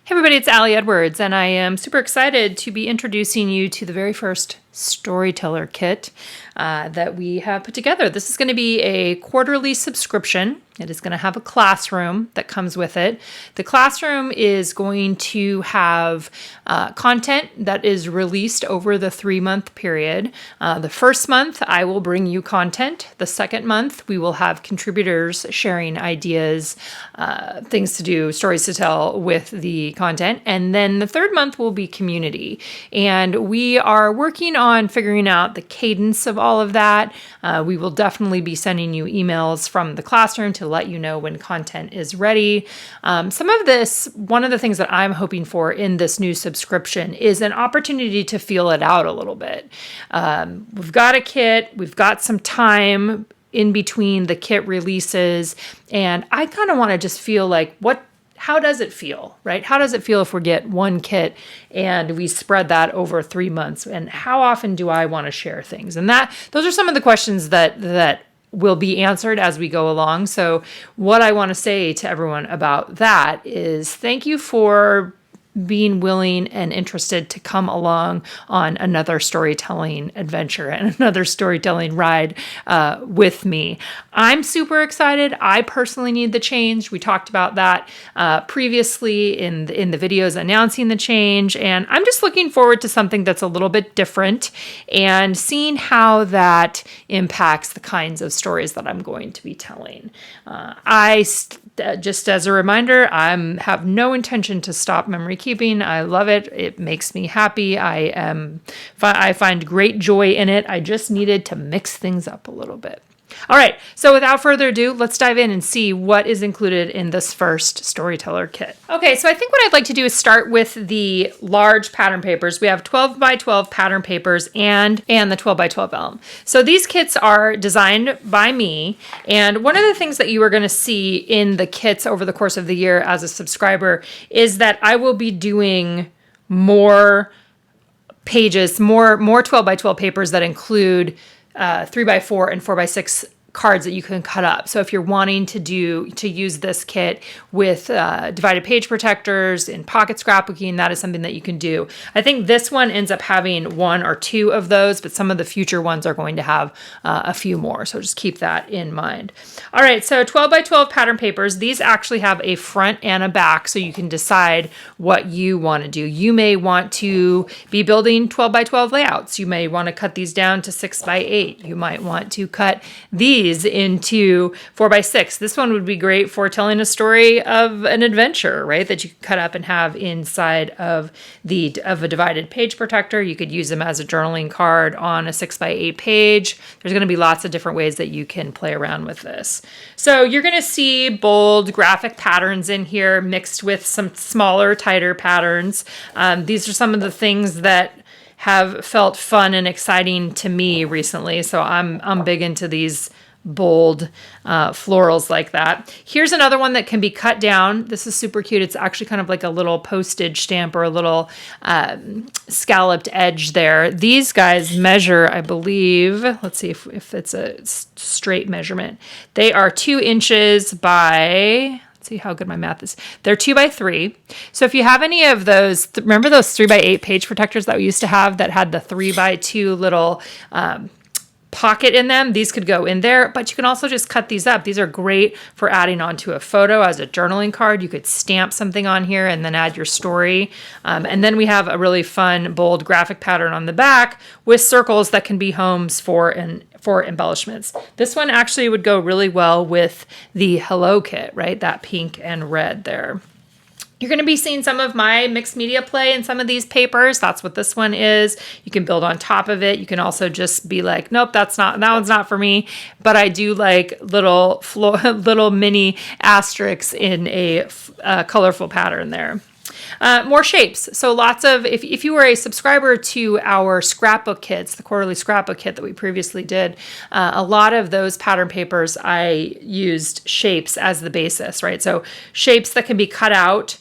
Hey everybody, it's Allie Edwards, and I am super excited to be introducing you to the very first Storyteller kit that we have put together. This is going to be a quarterly subscription. It is going to have a classroom that comes with it. The classroom is going to have content that is released over the 3-month period. The first month, I will bring you content. The second month, we will have contributors sharing ideas, things to do, stories to tell with the content. And then the third month will be community. And we are working on figuring out the cadence of all of that. We will definitely be sending you emails from the classroom to let you know when content is ready. Some of this, one of the things that I'm hoping for in this new subscription is an opportunity to feel it out a little bit. We've got a kit, we've got some time in between the kit releases, and I kind of want to just feel like how does it feel, right? How does it feel if we get one kit and we spread that over 3 months? And how often do I want to share things? And those are some of the questions that will be answered as we go along. So what I want to say to everyone about that is thank you for being willing and interested to come along on another storytelling adventure and another storytelling ride with me. I'm super excited. I personally need the change. We talked about that previously in the videos announcing the change, and I'm just looking forward to something that's a little bit different and seeing how that impacts the kinds of stories that I'm going to be telling. Just as a reminder, I have no intention to stop memory keeping. I love it. It makes me happy. I find great joy in it. I just needed to mix things up a little bit. All right, so without further ado, let's dive in and see what is included in this first Storyteller kit. Okay, so I think what I'd like to do is start with the large pattern papers. We have 12 by 12 pattern papers and the 12 by 12 vellum. So these kits are designed by me, and one of the things that you are going to see in the kits over the course of the year as a subscriber is that I will be doing more pages, more 12 by 12 papers that include 3 by 4 and 4 by 6 cards that you can cut up. So if you're wanting to use this kit with divided page protectors and pocket scrapbooking, that is something that you can do. I think this one ends up having 1 or 2 of those, but some of the future ones are going to have a few more. So just keep that in mind. All right, so 12 by 12 pattern papers. These actually have a front and a back, so you can decide what you want to do. You may want to be building 12 by 12 layouts. You may want to cut these down to 6 by 8. You might want to cut these into 4 by 6. This one would be great for telling a story of an adventure, right? That you could cut up and have inside of a divided page protector. You could use them as a journaling card on a 6 by 8 page. There's going to be lots of different ways that you can play around with this. So you're going to see bold graphic patterns in here mixed with some smaller, tighter patterns. These are some of the things that have felt fun and exciting to me recently. So I'm big into these bold florals like that. Here's another one that can be cut down. This is super cute. It's actually kind of like a little postage stamp or a little scalloped edge there. These guys measure, I believe, let's see if it's a straight measurement. They are 2 inches by, see how good my math is. They're 2 by 3. So if you have any of those, remember those 3 by 8 page protectors that we used to have that had the 3 by 2 little pocket in them? These could go in there, but you can also just cut these up. These are great for adding onto a photo as a journaling card. You could stamp something on here and then add your story. And then we have a really fun, bold graphic pattern on the back with circles that can be homes for embellishments. This one actually would go really well with the Hello kit, right? That pink and red there. You're going to be seeing some of my mixed media play in some of these papers. That's what this one is. You can build on top of it. You can also just be like, nope, that one's not for me. But I do like little mini asterisks in a colorful pattern there. More shapes. So lots of, if you were a subscriber to our scrapbook kits, the quarterly scrapbook kit that we previously did, a lot of those pattern papers, I used shapes as the basis, right? So shapes that can be cut out,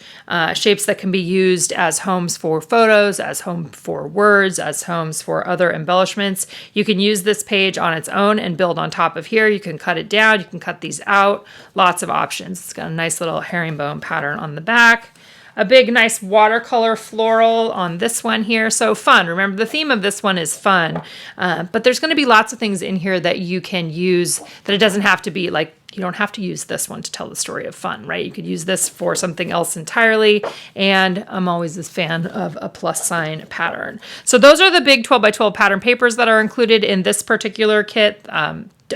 shapes that can be used as homes for photos, as home for words, as homes for other embellishments. You can use this page on its own and build on top of here. You can cut it down. You can cut these out. Lots of options. It's got a nice little herringbone pattern on the back. a big nice watercolor floral on this one here. So fun. Remember, the theme of this one is fun, but there's going to be lots of things in here that you can use, that it doesn't have to be like, you don't have to use this one to tell the story of fun, right? You could use this for something else entirely. And I'm always a fan of a plus sign pattern. So those are the big 12 by 12 pattern papers that are included in this particular kit.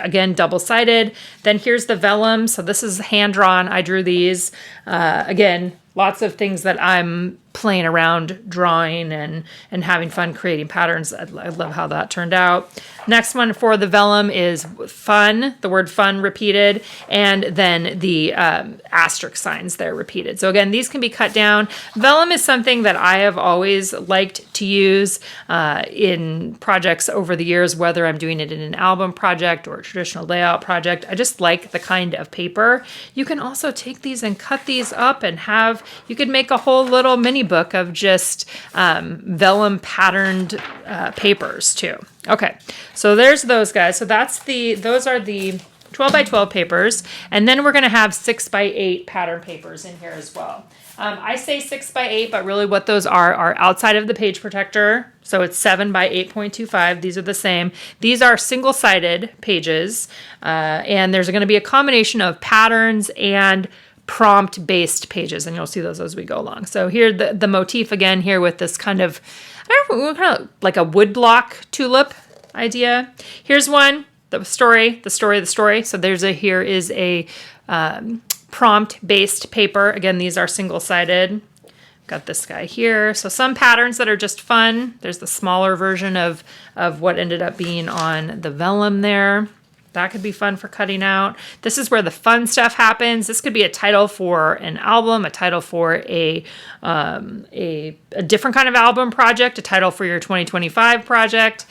Again, double-sided. Then here's the vellum. So this is hand-drawn. I drew these. Again, lots of things that I'm playing around drawing and having fun creating patterns. I love how that turned out. Next one for the vellum is fun, the word fun repeated, and then the asterisk signs there repeated. So again, these can be cut down. Vellum is something that I have always liked to use in projects over the years, whether I'm doing it in an album project or a traditional layout project. I just like the kind of paper. You can also take these and cut these up and you could make a whole little mini book of just vellum patterned papers too. Okay, so there's those guys. So those are the 12 by 12 papers, and then we're going to have 6 by 8 pattern papers in here as well. I say 6 by 8, but really what those are outside of the page protector. So it's 7 by 8.25. These are the same. These are single-sided pages, and there's going to be a combination of patterns and prompt-based pages, and you'll see those as we go along. So here, the motif again here with this kind of, I don't know, kind of like a woodblock tulip idea. Here's one, the story. So here is a prompt-based paper. Again, these are single-sided. Got this guy here. So some patterns that are just fun. There's the smaller version of what ended up being on the vellum there. That could be fun for cutting out. This is where the fun stuff happens. This could be a title for an album, a title for a different kind of album project, a title for your 2025 project.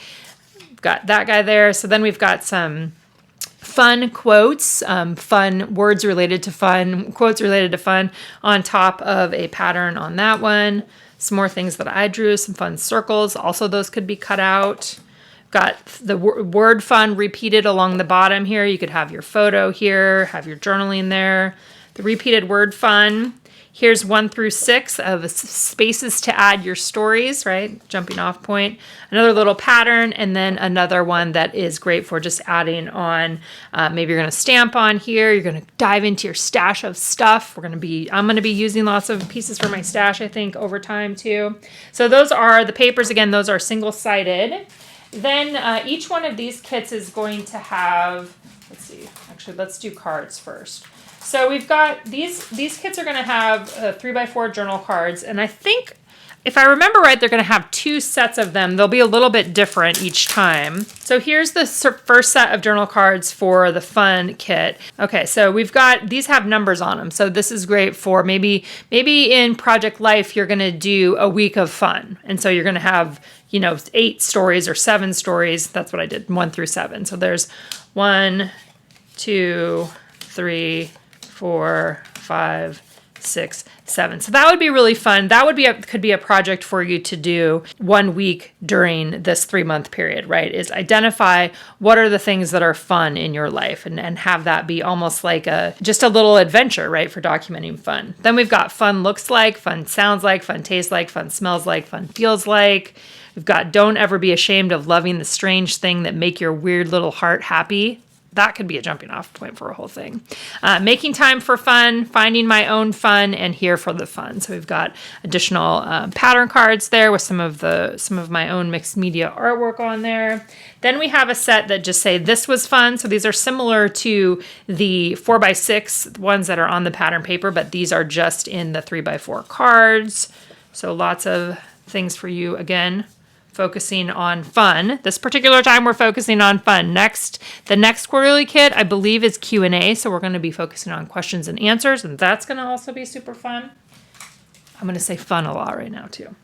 Got that guy there. So then we've got some fun quotes, fun words related to fun, quotes related to fun on top of a pattern on that one. Some more things that I drew, some fun circles. Also, those could be cut out. Got the word fun repeated along the bottom here. You could have your photo here, have your journaling there. The repeated word fun. Here's 1 through 6 of spaces to add your stories, right? Jumping off point. Another little pattern, and then another one that is great for just adding on. Maybe you're going to stamp on here. You're going to dive into your stash of stuff. I'm going to be using lots of pieces for my stash, I think, over time too. So those are the papers. Again, those are single-sided. Then each one of these kits is going to have, let's see, actually, let's do cards first. So we've got these kits are going to have 3x4 journal cards, and I think, if I remember right, they're going to have 2 sets of them. They'll be a little bit different each time. So here's the first set of journal cards for the fun kit. Okay, so these have numbers on them. So this is great for maybe in Project Life, you're going to do a week of fun. And so you're going to have, 8 stories or 7 stories. That's what I did, 1 through 7. So there's 1, 2, 3, 4, 5, 6, 7. So that would be really fun. That could be a project for you to do 1 week during this 3-month period, right? Is identify what are the things that are fun in your life and have that be almost like just a little adventure, right? For documenting fun. Then we've got fun looks like, fun sounds like, fun tastes like, fun smells like, fun feels like. We've got don't ever be ashamed of loving the strange thing that make your weird little heart happy. That could be a jumping off point for a whole thing. Making time for fun, finding my own fun, and here for the fun. So we've got additional pattern cards there with some of my own mixed media artwork on there. Then we have a set that just say this was fun. So these are similar to the 4x6 ones that are on the pattern paper, but these are just in the 3x4 cards. So lots of things for you again. Focusing on fun. This particular time we're focusing on fun. The next quarterly kit, I believe, is Q&A, so we're going to be focusing on questions and answers, and that's going to also be super fun. I'm going to say fun a lot right now, too.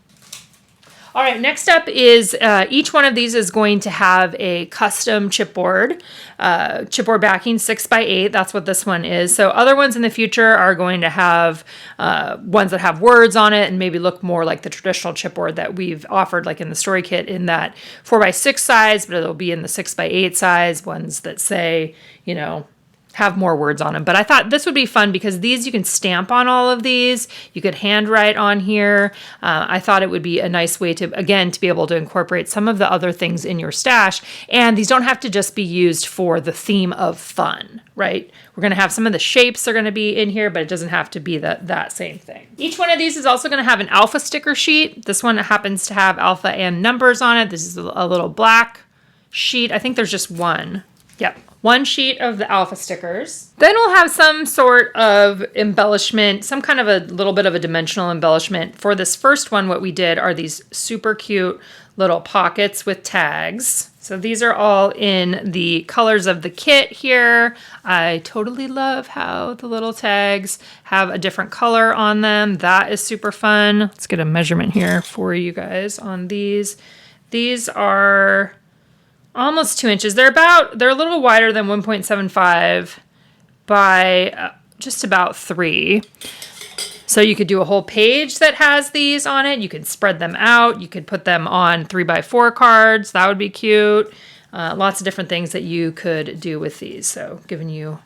All right, next up is each one of these is going to have a custom chipboard. Chipboard backing 6x8, that's what this one is. So other ones in the future are going to have ones that have words on it and maybe look more like the traditional chipboard that we've offered, like in the story kit, in that 4x6 size, but it'll be in the 6x8 size, ones that say, have more words on them. But I thought this would be fun because these you can stamp on all of these. You could handwrite on here. I thought it would be a nice way to, again, to be able to incorporate some of the other things in your stash. And these don't have to just be used for the theme of fun, right? We're going to have some of the shapes are going to be in here, but it doesn't have to be that same thing. Each one of these is also going to have an alpha sticker sheet. This one happens to have alpha and numbers on it. This is a little black sheet. I think there's just one. Yep. One sheet of the alpha stickers. Then we'll have some sort of embellishment, some kind of a little bit of a dimensional embellishment. For this first one, what we did are these super cute little pockets with tags. So these are all in the colors of the kit here. I totally love how the little tags have a different color on them. That is super fun. Let's get a measurement here for you guys on these. These are almost 2 inches. They're a little wider than 1.75 by just about 3. So you could do a whole page that has these on it. You could spread them out. You could put them on 3x4 cards. That would be cute. Lots of different things that you could do with these. So giving you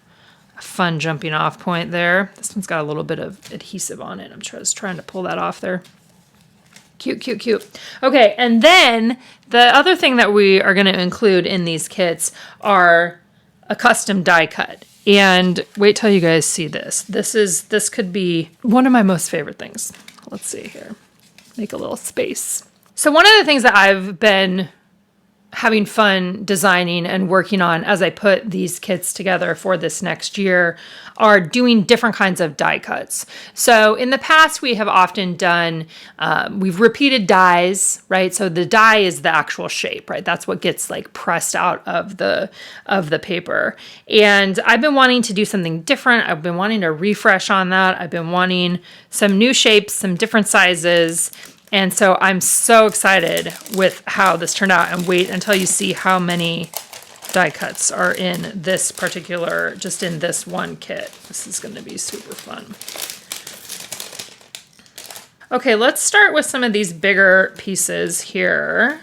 a fun jumping off point there. This one's got a little bit of adhesive on it. I'm just trying to pull that off there. Cute, cute, cute. Okay, and then the other thing that we are going to include in these kits are a custom die cut. And wait till you guys see this. This could be one of my most favorite things. Let's see here. Make a little space. So one of the things that I've been having fun designing and working on as I put these kits together for this next year are doing different kinds of die cuts. So in the past, we have often done, we've repeated dies, right? So the die is the actual shape, right? That's what gets like pressed out of the paper. And I've been wanting to do something different. I've been wanting to refresh on that. I've been wanting some new shapes, some different sizes. And so I'm so excited with how this turned out, and wait until you see how many die cuts are in this particular, just in this one kit. This is going to be super fun. Okay, let's start with some of these bigger pieces here.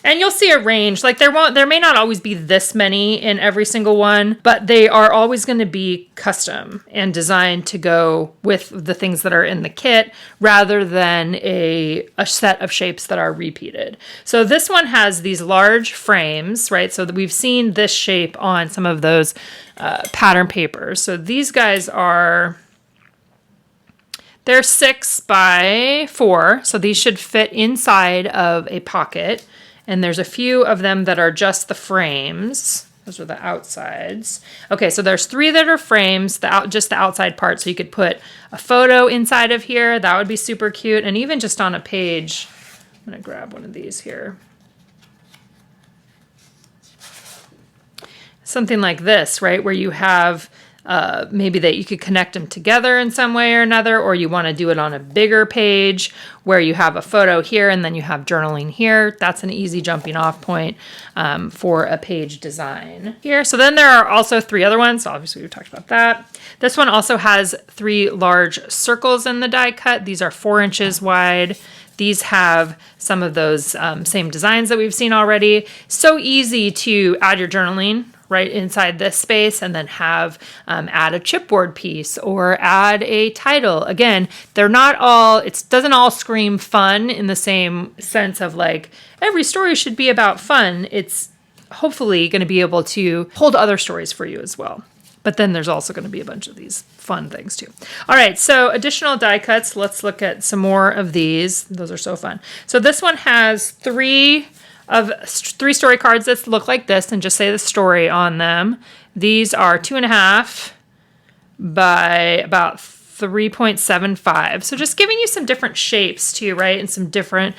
And you'll see a range, like there may not always be this many in every single one, but they are always going to be custom and designed to go with the things that are in the kit rather than a set of shapes that are repeated. So this one has these large frames, right? So that we've seen this shape on some of those pattern papers. So these guys they're 6x4, so these should fit inside of a pocket. And there's a few of them that are just the frames. Those are the outsides. Okay, so there's 3 that are frames, just the outside part. So you could put a photo inside of here. That would be super cute. And even just on a page, I'm gonna grab one of these here. Something like this, right? Where you have maybe that you could connect them together in some way or another, or you want to do it on a bigger page where you have a photo here and then you have journaling here. That's an easy jumping off point for a page design here. So then there are also 3 other ones. So obviously we talked about that. This one also has 3 large circles in the die cut. These are 4 inches wide. These have some of those same designs that we've seen already. So easy to add your journaling right inside this space, and then have add a chipboard piece or add a title. Again, they're not all, it doesn't all scream fun in the same sense of like every story should be about fun. It's hopefully going to be able to hold other stories for you as well. But then there's also going to be a bunch of these fun things too. All right, so additional die cuts. Let's look at some more of these. Those are so fun. So this one has 3 story cards that look like this and just say the story on them. These are 2.5 by about 3.75. So just giving you some different shapes too, right? And some different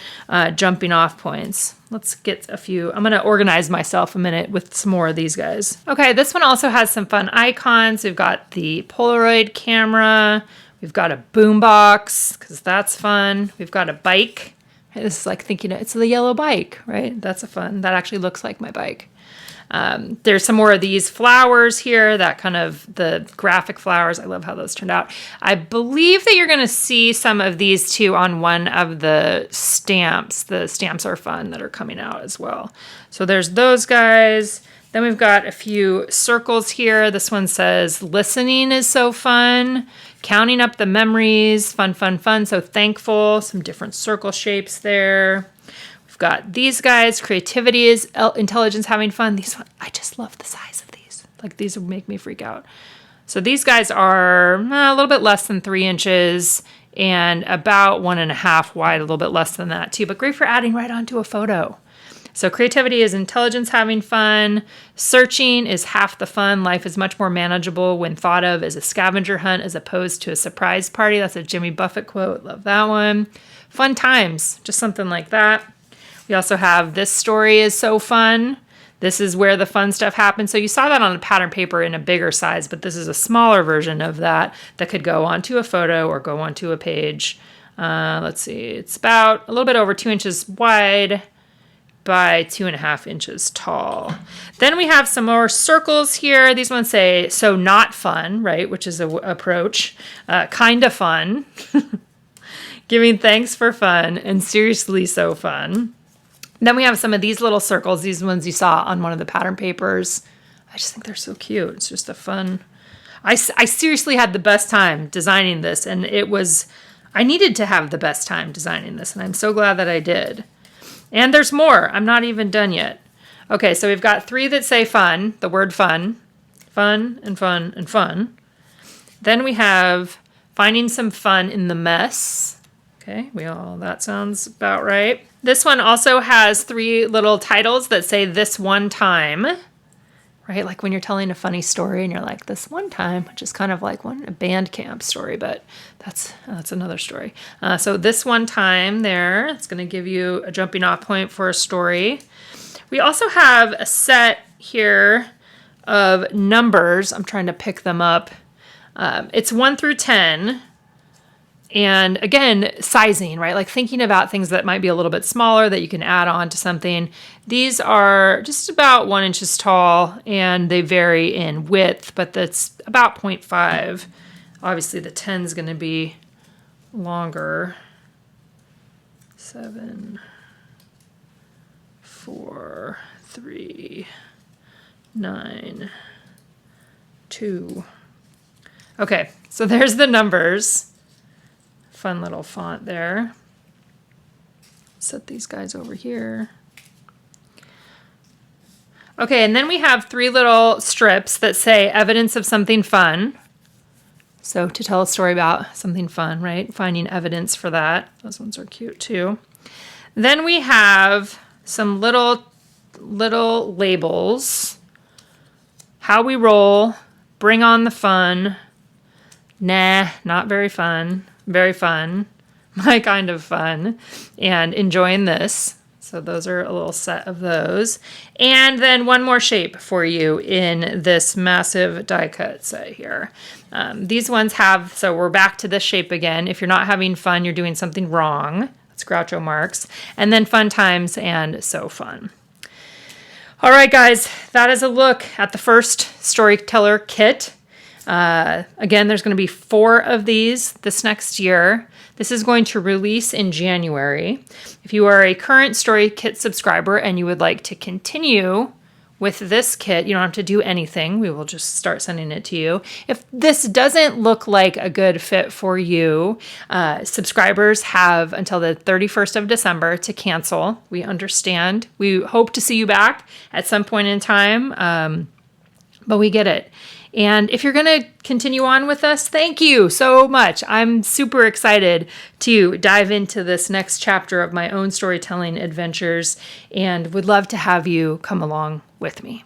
jumping off points. Let's get a few. I'm going to organize myself a minute with some more of these guys. Okay, this one also has some fun icons. We've got the Polaroid camera. We've got a boombox, because that's fun. We've got a bike. This is like thinking it's the yellow bike, right? That's a fun. That actually looks like my bike. There's some more of these flowers here, that kind of the graphic flowers. I love how those turned out. I believe that you're going to see some of these too on one of the stamps. The stamps are fun that are coming out as well. So there's those guys. Then we've got a few circles here. This one says, listening is so fun. Counting up the memories, fun, fun, fun. So thankful, some different circle shapes there. We've got these guys, creativity is intelligence, having fun. These ones, I just love the size of these. Like these would make me freak out. So these guys are a little bit less than 3 inches and about 1.5 wide, a little bit less than that too, but great for adding right onto a photo. So creativity is intelligence, having fun. Searching is half the fun. Life is much more manageable when thought of as a scavenger hunt as opposed to a surprise party. That's a Jimmy Buffett quote. Love that one. Fun times, just something like that. We also have this story is so fun. This is where the fun stuff happens. So you saw that on a pattern paper in a bigger size, but this is a smaller version of that that could go onto a photo or go onto a page. Let's see, it's about a little bit over 2 inches wide by 2.5 inches tall. Then we have some more circles here. These ones say, so not fun, right? Which is a approach. Kind of fun. Giving thanks for fun. And seriously so fun. Then we have some of these little circles. These ones you saw on one of the pattern papers. I just think they're so cute. It's just a fun... I seriously had the best time designing this. And I needed to have the best time designing this. And I'm so glad that I did. And there's more. I'm not even done yet. Okay, so we've got 3 that say fun, the word fun. Fun and fun and fun. Then we have finding some fun in the mess. Okay, that sounds about right. This one also has 3 little titles that say this one time. Right, like when you're telling a funny story and you're like, this one time, which is kind of like a band camp story, but that's another story. So this one time there, it's going to give you a jumping off point for a story. We also have a set here of numbers. I'm trying to pick them up. It's 1 through 10. And again, sizing, right? Like thinking about things that might be a little bit smaller that you can add on to something. These are just about 1 inches tall and they vary in width, but that's about 0.5. Obviously the 10 is going to be longer. 7, 4, 3, 9, 2. Okay, so there's the numbers. Fun little font there. Set these guys over here. Okay, and then we have 3 little strips that say evidence of something fun. So to tell a story about something fun, right? Finding evidence for that. Those ones are cute too. Then we have some little labels. How we roll, bring on the fun. Nah, not very fun. Very fun, my kind of fun, and enjoying this. So those are a little set of those. And then one more shape for you in this massive die cut set here. These ones have, so we're back to this shape again. If you're not having fun, you're doing something wrong. That's Groucho Marx. And then fun times and so fun. All right, guys, that is a look at the first Storyteller kit. Again, there's going to be 4 of these this next year. This is going to release in January. If you are a current Story Kit subscriber and you would like to continue with this kit, you don't have to do anything. We will just start sending it to you. If this doesn't look like a good fit for you, subscribers have until the 31st of December to cancel. We understand. We hope to see you back at some point in time, but we get it. And if you're going to continue on with us, thank you so much. I'm super excited to dive into this next chapter of my own storytelling adventures and would love to have you come along with me.